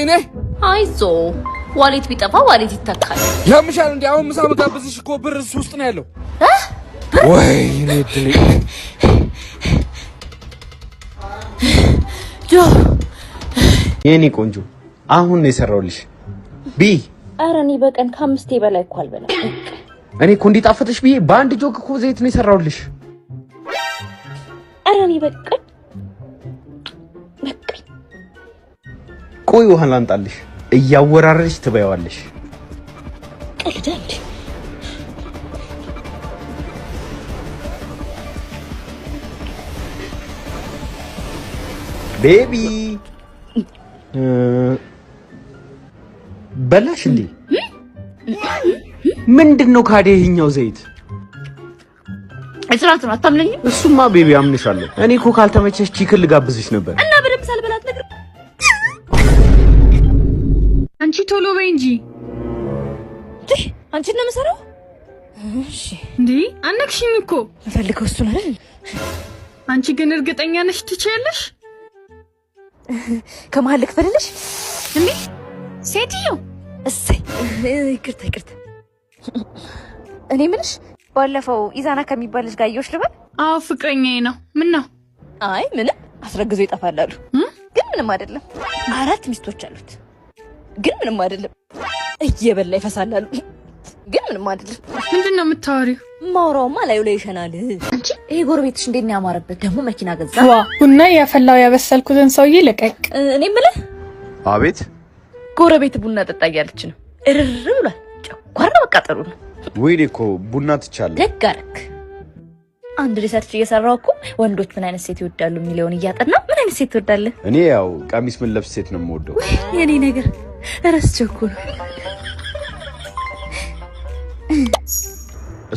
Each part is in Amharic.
እኔ አይዞ ዋሌት ቢጠፋ ዋሌት ይተካል ያምሻል እንዴ አሁን ምሳ መጋብዝሽ እኮ ብር ውስጥ ነው ያለው ወይኔ ድል ጆ የኔ ቆንጆ አሁን ነው የሰራውልሽ ቢ አረኒ በቀን ከ5 በላይ እኮ አልበላም እኔ እኮ እንዲጣፈጥሽ ብዬ በአንድ ጆግ እኮ ዘይት ነው የሰራውልሽ አረኒ በቀን ቆይ ውሃ ላንጣልሽ እያወራረሽ ትበያዋለሽ ቀልዳንዴ ቤቢ በላሽ እንዴ ምንድነው ካዴ ይሄኛው ዘይት እስራቱን አታምነኝ እሱማ ቤቢ አምንሻለሁ እኔ እኮ ካልተመቸሽ ቺክን ልጋብዝሽ ነበር እና በደም ሳልበላት ነገር አንቺ ቶሎ በይ እንጂ አንቺ ነው መሰረው እሺ እንዴ አነክሽኝ እኮ ፈልገው እሱ ነው አይደል አንቺ ግን እርግጠኛ ነሽ ትችያለሽ ከመሃል ልክፈልልሽ እንዴ ሴትዮ እሰይ ይቅርታ እኔ ምንሽ ባለፈው ኢዛና ከሚባል ልጅ ጋር ይወሽ ልበል አዎ ፍቅረኛዬ ነው ምን ነው አይ ምንም አስረግዞ ይጣፋላሉ ግን ምንም አይደለም 4 ሚስቶች አሉት ግን ምንም አይደለም እየበላ ይፈሳላሉ ግን ምንም አይደለም ምንድነው የምታወሪው ማውራውማ ላይ ይሸናል አንቺ ይሄ ጎረቤትሽ እንዴት ነው ያማረበት ደግሞ መኪና ገዛ ዋ ቡና ያፈላው ያበሰልኩትን ሰውዬ ለቀቅ እኔ ምልህ አቤት ጎረቤት ቡና ጠጣ ያለች ነው እርር ብሏል ጨጓራ መቃጠሉ ነው ወይኔ እኮ ቡና ትቻለህ ደግ አደረክ አንድ ሪሰርች እየሰራው እኮ ወንዶች ምን አይነት ሴት ይወዳሉ የሚለውን እያጠና ምን አይነት ሴት ትወዳለህ እኔ ያው ቀሚስ ምን ለብስ ሴት ነው የምወደው የኔ ነገር ረስቼው እኮ ነው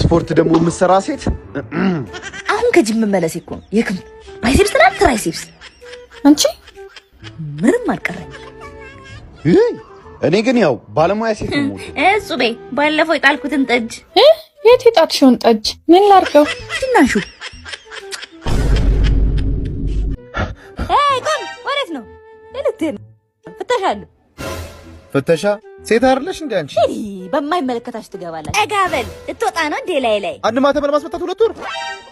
ስፖርት ደግሞ የምትሰራ ሴት አሁን ከጂም መመለስ እኮ ነው የክም ባይሴፕስ እና ትራይሴፕስ አንቺ ምንም አልቀረኝ እኔ ግን ያው ባለሙያ ሴት ነው እሱቤ ባለፈው የጣልኩትን ጠጅ የት የጣልሽውን ጠጅ ምን ላድርገው ትናሹ ቆም ወዴት ነው እልትህ ፍተሻለሁ ፍተሻ ሴት አይደለሽ እንዴ አንቺ በማይመለከታሽ ትገባለሽ እጋበል እትወጣ ነው እንዴ ላይ አንድ ማተብ ለማስመታት 2 ወር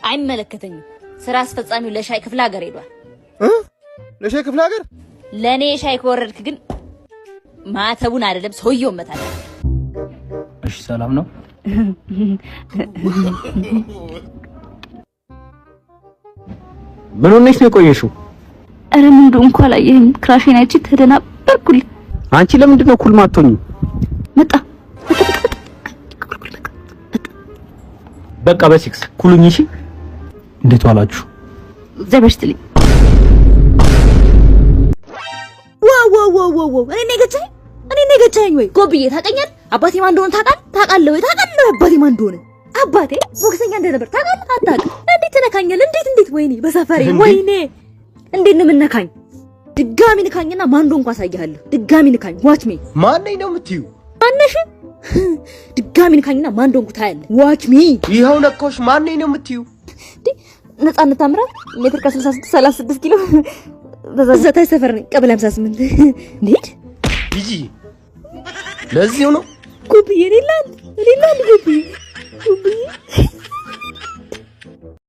አይመለከተኝም ስራ አስፈጻሚው ለሻይ ክፍለ ሀገር ሄዷል ለሻይ ክፍለ ሀገር ለኔ ሻይ ከወረድክ ግን ማተቡን አይደለም ሰውየው መታለ እሺ ሰላም ነው ምን ሆነሽ ነው የቆየሽው አረ ምንዱ እንኳን አየኝ ክራሽን አይቺ ተደናበርኩል አንቺ ለምንድን ነው ኩል ማቶኝ መጣ በቃ በሲክስ ኩሉኝ እሺ እንዴት ዋላችሁ ዘበርስትልኝ ዋው እኔ ነገቻኝ ወይ ጎብዬ ታቀኛል አባቴ ማን እንደሆነ ታውቃለህ ወይ ታውቃለህ አባቴ ማን እንደሆነ አባቴ ቦክሰኛ እንደነበር ታውቃለህ አታውቅም እንዴት ተነካኛል እንዴት ወይኔ በሰፈሬ ወይኔ እንዴት ነው የምነካኝ ድጋሚ ንካኝና ማን እንደሆነ አሳይሃለሁ ድጋሚ ንካኝ ዋች ሚ ማን ነኝ ነው የምትዩ ማነሽ ድጋሚ ንካኝና ማን እንደሆነ ታያለህ ዋች ሚ ይሄው ነኮሽ ማን ነኝ ነው የምትዩ ነፃነት አምራ ሜትር ከ66 36 ኪሎ በዛታይ ሰፈር ነኝ ቀበሌ 58 እንዴት ይጂ ለዚሁ ነው ጉብዬ ሌላል ጉብዬ